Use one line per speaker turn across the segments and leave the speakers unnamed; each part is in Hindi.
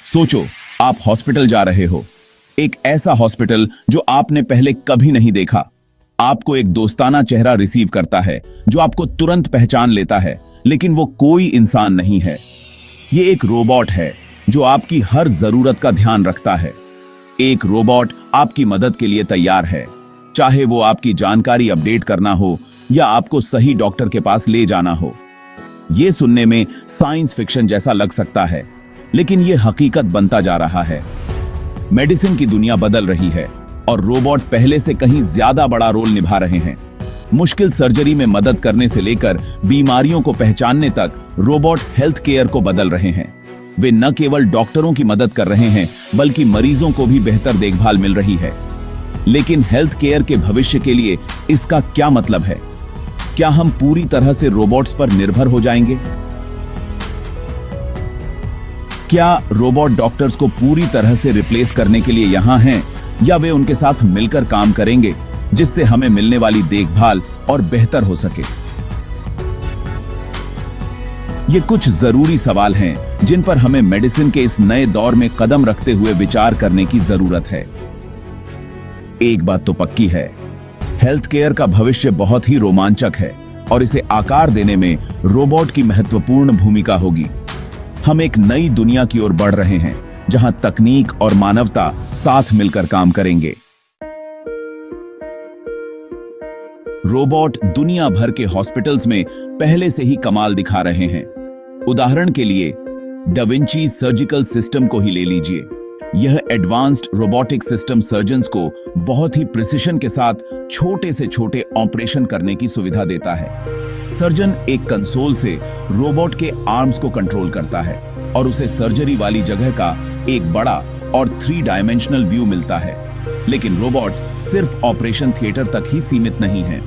सोचो, आप हॉस्पिटल जा रहे हो, एक ऐसा हॉस्पिटल जो आपने पहले कभी नहीं देखा। आपको एक दोस्ताना चेहरा रिसीव करता है जो आपको तुरंत पहचान लेता है, लेकिन वो कोई इंसान नहीं है। ये एक रोबोट है जो आपकी हर जरूरत का ध्यान रखता है। एक रोबोट आपकी मदद के लिए तैयार है, चाहे वो आपकी जानकारी अपडेट करना हो या आपको सही डॉक्टर के पास ले जाना हो। ये सुनने में साइंस फिक्शन जैसा लग सकता है, लेकिन ये हकीकत बनता जा रहा है। मेडिसिन की दुनिया बदल रही है और रोबोट पहले से कहीं ज्यादा बड़ा रोल निभा रहे हैं। मुश्किल सर्जरी में मदद करने से लेकर बीमारियों को पहचानने तक रोबोट हेल्थ केयर को बदल रहे हैं। वे न केवल डॉक्टरों की मदद कर रहे हैं, बल्कि मरीजों को भी बेहतर देखभाल मिल रही है। लेकिन हेल्थ केयर के भविष्य के लिए इसका क्या मतलब है? क्या हम पूरी तरह से रोबोट्स पर निर्भर हो जाएंगे? क्या रोबोट डॉक्टर्स को पूरी तरह से रिप्लेस करने के लिए यहां हैं, या वे उनके साथ मिलकर काम करेंगे जिससे हमें मिलने वाली देखभाल और बेहतर हो सके? ये कुछ जरूरी सवाल हैं जिन पर हमें मेडिसिन के इस नए दौर में कदम रखते हुए विचार करने की जरूरत है। एक बात तो पक्की है, हेल्थ केयर का भविष्य बहुत ही रोमांचक है और इसे आकार देने में रोबोट की महत्वपूर्ण भूमिका होगी। हम एक नई दुनिया की ओर बढ़ रहे हैं जहां तकनीक और मानवता साथ मिलकर काम करेंगे। रोबोट दुनिया भर के हॉस्पिटल्स में पहले से ही कमाल दिखा रहे हैं। उदाहरण के लिए डाविंची सर्जिकल सिस्टम को ही ले लीजिए। यह एडवांस्ड रोबोटिक सिस्टम सर्जन्स को बहुत ही प्रिसिशन के साथ छोटे से छोटे ऑपरेशन करने की सुविधा देता है। सर्जन एक कंसोल से रोबोट के आर्म्स को कंट्रोल करता है और उसे सर्जरी वाली जगह का एक बड़ा और 3 डायमेंशनल व्यू मिलता है। लेकिन रोबोट सिर्फ ऑपरेशन थिएटर तक ही सीमित नहीं है।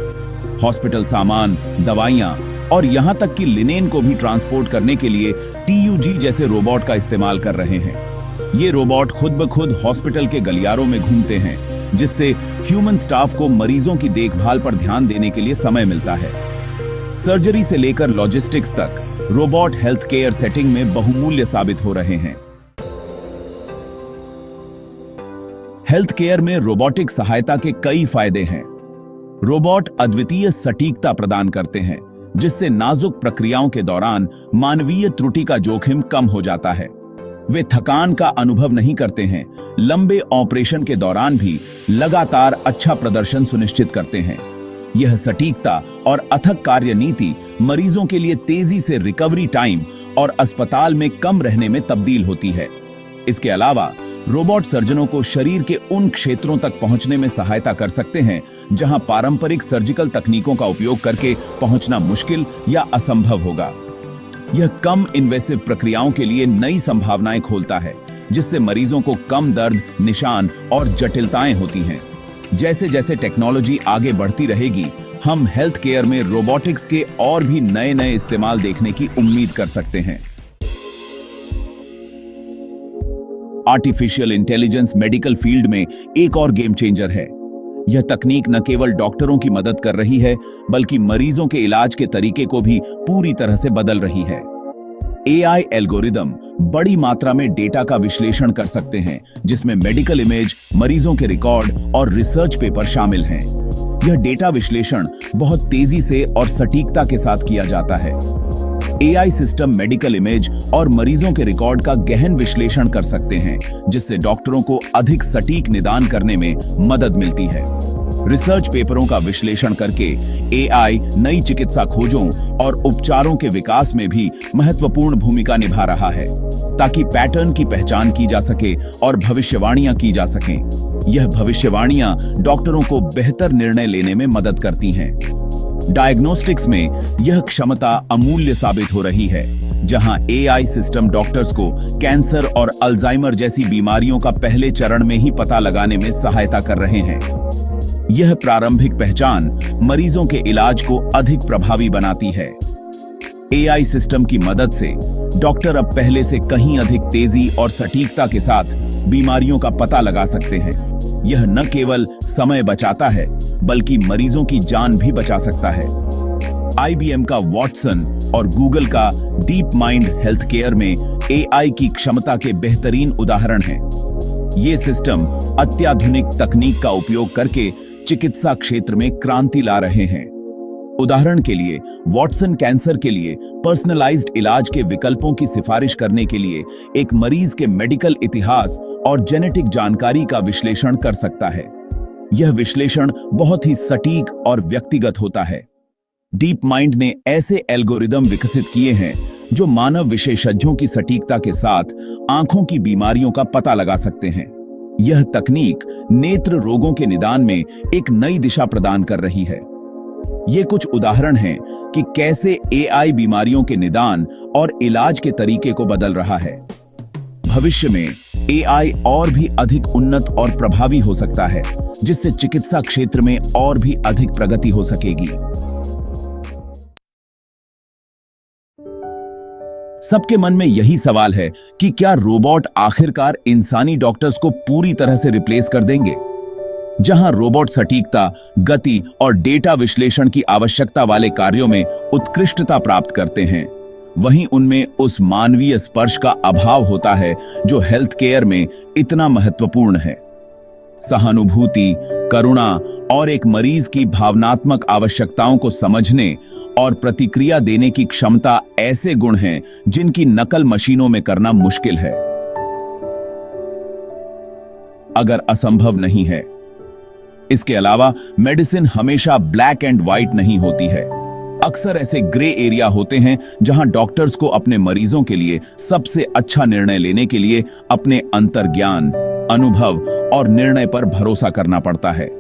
हॉस्पिटल सामान, दवाइयां और यहां तक कि लिनेन को भी ट्रांसपोर्ट करने के लिए TUG जैसे रोबोट का इस्तेमाल कर रहे हैं। ये रोबोट खुद ब खुद हॉस्पिटल के गलियारों में घूमते हैं, जिससे ह्यूमन स्टाफ को मरीजों की देखभाल पर ध्यान देने के लिए समय मिलता है। सर्जरी से लेकर लॉजिस्टिक्स तक रोबोट हेल्थ केयर सेटिंग में बहुमूल्य साबित हो रहे हैं। हेल्थ केयर में रोबोटिक सहायता के कई फायदे हैं। रोबोट अद्वितीय सटीकता प्रदान करते हैं, जिससे नाजुक प्रक्रियाओं के दौरान मानवीय त्रुटि का जोखिम कम हो जाता है। वे थकान का अनुभव नहीं करते हैं, लंबे ऑपरेशन के दौरान भी लगातार अच्छा प्रदर्शन सुनिश्चित करते हैं। यह सटीकता और अथक कार्य नीति मरीजों के लिए तेजी से रिकवरी टाइम और अस्पताल में कम रहने में तब्दील होती है। इसके अलावा रोबोट सर्जनों को शरीर के उन क्षेत्रों तक पहुंचने में सहायता कर सकते हैं जहां पारंपरिक सर्जिकल तकनीकों का उपयोग करके पहुंचना मुश्किल या असंभव होगा। यह कम इन्वेसिव प्रक्रियाओं के लिए नई संभावनाएं खोलता है, जिससे मरीजों को कम दर्द, निशान और जटिलताएं होती हैं। जैसे जैसे टेक्नोलॉजी आगे बढ़ती रहेगी, हम हेल्थ केयर में रोबोटिक्स के और भी नए नए इस्तेमाल देखने की उम्मीद कर सकते हैं। आर्टिफिशियल इंटेलिजेंस मेडिकल फील्ड में एक और गेम चेंजर है। यह तकनीक न केवल डॉक्टरों की मदद कर रही है, बल्कि मरीजों के इलाज के तरीके को भी पूरी तरह से बदल रही है। AI एल्गोरिदम बड़ी मात्रा में डेटा का विश्लेषण कर सकते हैं, जिसमें मेडिकल इमेज, मरीजों के रिकॉर्ड और रिसर्च पेपर शामिल हैं। यह डेटा विश्लेषण बहुत तेजी से और सटीकता के साथ किया जाता है। AI सिस्टम मेडिकल इमेज और मरीजों के रिकॉर्ड का गहन विश्लेषण कर सकते हैं, जिससे डॉक्टरों को अधिक सटीक निदान करने में मदद मिलती है। रिसर्च पेपरों का विश्लेषण करके AI नई चिकित्सा खोजों और उपचारों के विकास में भी महत्वपूर्ण भूमिका निभा रहा है, ताकि पैटर्न की पहचान की जा सके और भविष्यवाणियां की जा सकें। यह भविष्यवाणियां डॉक्टरों को बेहतर निर्णय लेने में मदद करती हैं। डायग्नोस्टिक्स में यह क्षमता अमूल्य साबित हो रही है, जहां AI सिस्टम डॉक्टर्स को कैंसर और अल्जाइमर जैसी बीमारियों का पहले चरण में ही पता लगाने में सहायता कर रहे हैं। यह प्रारंभिक पहचान मरीजों के इलाज को अधिक प्रभावी बनाती है। AI सिस्टम की मदद से डॉक्टर अब पहले से कहीं अधिक तेजी और सटीकता के साथ बीमारियों का पता लगा सकते हैं। यह न केवल समय बचाता है, बल्कि मरीजों की जान भी बचा सकता है। IBM का वॉटसन और गूगल का डीप माइंड हेल्थ केयर में एआई की क्षमता के बेहतरीन उदाहरण हैं। ये सिस्टम अत्याधुनिक तकनीक का उपयोग करके चिकित्सा क्षेत्र में क्रांति ला रहे हैं। उदाहरण के लिए वॉटसन कैंसर के लिए पर्सनलाइज्ड इलाज के विकल्पों की सिफारिश करने के लिए एक मरीज के मेडिकल इतिहास और जेनेटिक जानकारी का विश्लेषण कर सकता है। यह विश्लेषण बहुत ही सटीक और व्यक्तिगत होता है। डीप माइंड ने ऐसे एल्गोरिदम विकसित किए हैं जो मानव विशेषज्ञों की सटीकता के साथ आंखों की बीमारियों का पता लगा सकते हैं। यह तकनीक नेत्र रोगों के निदान में एक नई दिशा प्रदान कर रही है। ये कुछ उदाहरण हैं कि कैसे एआई बीमारियों के निदान और इलाज के तरीके को बदल रहा है। भविष्य में एआई और भी अधिक उन्नत और प्रभावी हो सकता है, जिससे चिकित्सा क्षेत्र में और भी अधिक प्रगति हो सकेगी। सबके मन में यही सवाल है कि क्या रोबोट आखिरकार इंसानी डॉक्टर्स को पूरी तरह से रिप्लेस कर देंगे? जहां रोबोट सटीकता, गति और डेटा विश्लेषण की आवश्यकता वाले कार्यों में उत्कृष्टता प्राप्त करते हैं, वहीं उनमें उस मानवीय स्पर्श का अभाव होता है जो हेल्थ केयर में इतना महत्वपूर्ण है। सहानुभूति, करुणा और एक मरीज की भावनात्मक आवश्यकताओं को समझने और प्रतिक्रिया देने की क्षमता ऐसे गुण हैं जिनकी नकल मशीनों में करना मुश्किल है, अगर असंभव नहीं है। इसके अलावा मेडिसिन हमेशा ब्लैक एंड व्हाइट नहीं होती है। अक्सर ऐसे ग्रे एरिया होते हैं जहां डॉक्टर्स को अपने मरीजों के लिए सबसे अच्छा निर्णय लेने के लिए अपने अंतर्ज्ञान, अनुभव और निर्णय पर भरोसा करना पड़ता है।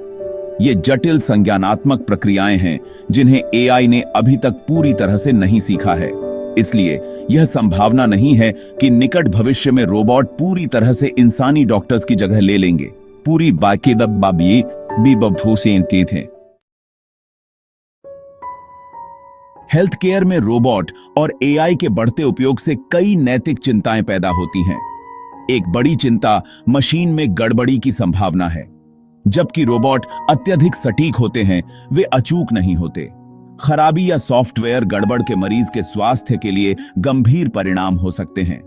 ये जटिल संज्ञानात्मक प्रक्रियाएं हैं जिन्हें एआई ने अभी तक पूरी तरह से नहीं सीखा है। इसलिए यह संभावना नहीं है कि निकट भविष्य में रोबोट पूरी तरह से इंसानी डॉक्टर्स की जगह ले लेंगे। पूरी बाकी बाबी थे। हेल्थ केयर में रोबोट और एआई के बढ़ते उपयोग से कई नैतिक चिंताएं पैदा होती हैं। एक बड़ी चिंता मशीन में गड़बड़ी की संभावना है। जबकि रोबोट अत्यधिक सटीक होते हैं, वे अचूक नहीं होते। खराबी या सॉफ्टवेयर गड़बड़ के मरीज के स्वास्थ्य के लिए गंभीर परिणाम हो सकते हैं।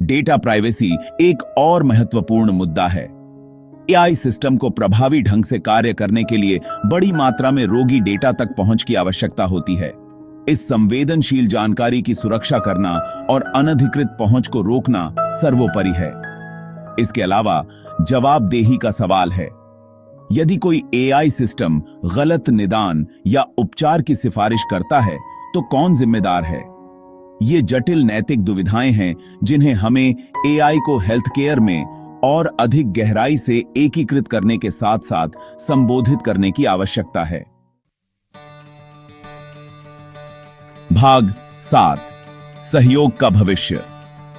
डेटा प्राइवेसी एक और महत्वपूर्ण मुद्दा है। एआई सिस्टम को प्रभावी ढंग से कार्य करने के लिए बड़ी मात्रा में रोगी डेटा तक पहुंच की आवश्यकता होती है। इस संवेदनशील जानकारी की सुरक्षा करना और अनधिकृत पहुंच को रोकना सर्वोपरि है। इसके अलावा जवाबदेही का सवाल है। यदि कोई एआई सिस्टम गलत निदान या उपचार की सिफारिश करता है, तो कौन जिम्मेदार है? ये जटिल नैतिक दुविधाएं हैं जिन्हें हमें एआई को हेल्थ केयर में और अधिक गहराई से एकीकृत करने के साथ साथ संबोधित करने की आवश्यकता है। भाग 7, सहयोग का भविष्य।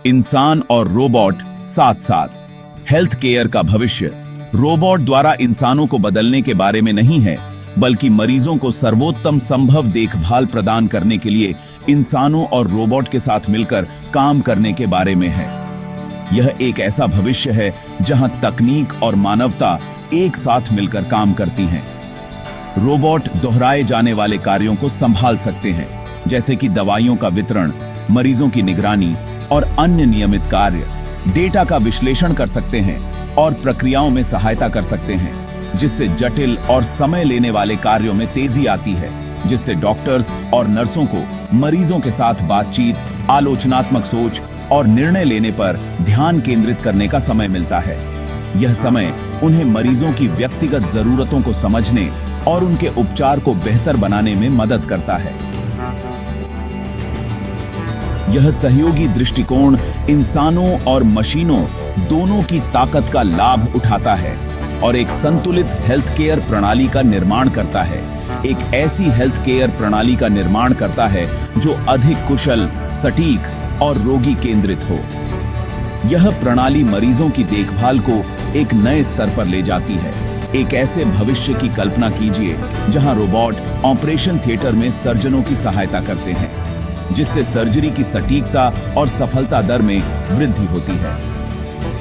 इंसान और रोबोट साथ साथ। हेल्थ केयर का भविष्य रोबोट द्वारा इंसानों को बदलने के बारे में नहीं है, बल्कि मरीजों को सर्वोत्तम संभव देखभाल प्रदान करने के लिए इंसानों और रोबोट के साथ मिलकर काम करने के बारे में है। यह एक ऐसा भविष्य है जहां तकनीक और मानवता एक साथ मिलकर काम करती हैं। रोबोट दोहराए जाने वाले कार्यों को संभाल सकते हैं, जैसे कि दवाइयों का वितरण, मरीजों की निगरानी और अन्य नियमित कार्य। डेटा का विश्लेषण कर सकते हैं और प्रक्रियाओं में सहायता कर सकते हैं, जिससे जटिल और समय लेने वाले कार्यों में तेजी आती है, जिससे डॉक्टर्स और नर्सों को मरीजों के साथ बातचीत, आलोचनात्मक सोच और निर्णय लेने पर ध्यान केंद्रित करने का समय मिलता है। यह समय उन्हें मरीजों की व्यक्तिगत जरूरतों को समझने और उनके उपचार को बेहतर बनाने में मदद करता है। यह सहयोगी दृष्टिकोण इंसानों और मशीनों दोनों की ताकत का लाभ उठाता है और एक संतुलित हेल्थ केयर प्रणाली का निर्माण करता है। एक ऐसी हेल्थ केयर प्रणाली का निर्माण करता है जो अधिक कुशल, सटीक और रोगी केंद्रित हो। यह प्रणाली मरीजों की देखभाल को एक नए स्तर पर ले जाती है। एक ऐसे भविष्य की कल्पना कीजिए जहां रोबोट ऑपरेशन थिएटर में सर्जनों की सहायता करते हैं, जिससे सर्जरी की सटीकता और सफलता दर में वृद्धि होती है।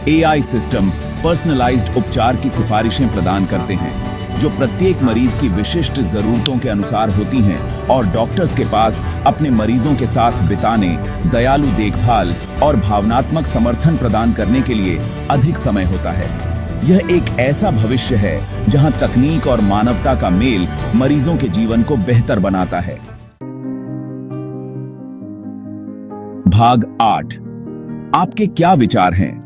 एआई सिस्टम पर्सनलाइज्ड उपचार की सिफारिशें प्रदान करते हैं, जो प्रत्येक मरीज की विशिष्ट जरूरतों के अनुसार होती हैं और डॉक्टर्स के पास अपने मरीजों के साथ बिताने, दयालु देखभाल और भावनात्मक समर्थन प्रदान करने के लिए अधिक समय होता है। यह एक ऐसा भविष्य है जहां तकनीक और मानवता का मेल मरीजों के जीवन को बेहतर बनाता है। भाग 8। आपके क्या विचार हैं?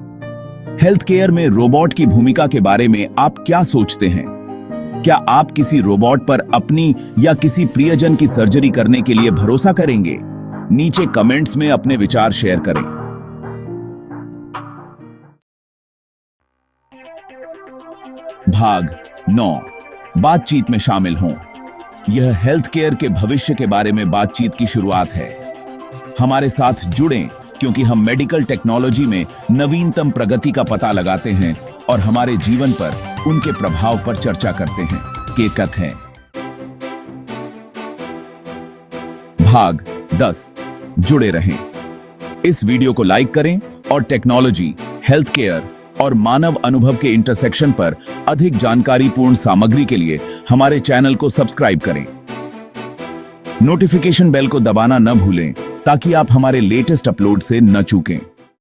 हेल्थ केयर में रोबोट की भूमिका के बारे में आप क्या सोचते हैं? क्या आप किसी रोबोट पर अपनी या किसी प्रियजन की सर्जरी करने के लिए भरोसा करेंगे? नीचे कमेंट्स में अपने विचार शेयर करें। भाग 9। बातचीत में शामिल हों। यह हेल्थ केयर के भविष्य के बारे में बातचीत की शुरुआत है। हमारे साथ जुड़ें क्योंकि हम मेडिकल टेक्नोलॉजी में नवीनतम प्रगति का पता लगाते हैं और हमारे जीवन पर उनके प्रभाव पर चर्चा करते हैं। केकत हैं। भाग 10। जुड़े रहें। इस वीडियो को लाइक करें और टेक्नोलॉजी, हेल्थ केयर और मानव अनुभव के इंटरसेक्शन पर अधिक जानकारीपूर्ण सामग्री के लिए हमारे चैनल को सब्सक्राइब करें। नोटिफिकेशन बेल को दबाना न भूलें ताकि आप हमारे लेटेस्ट अपलोड से न चूकें।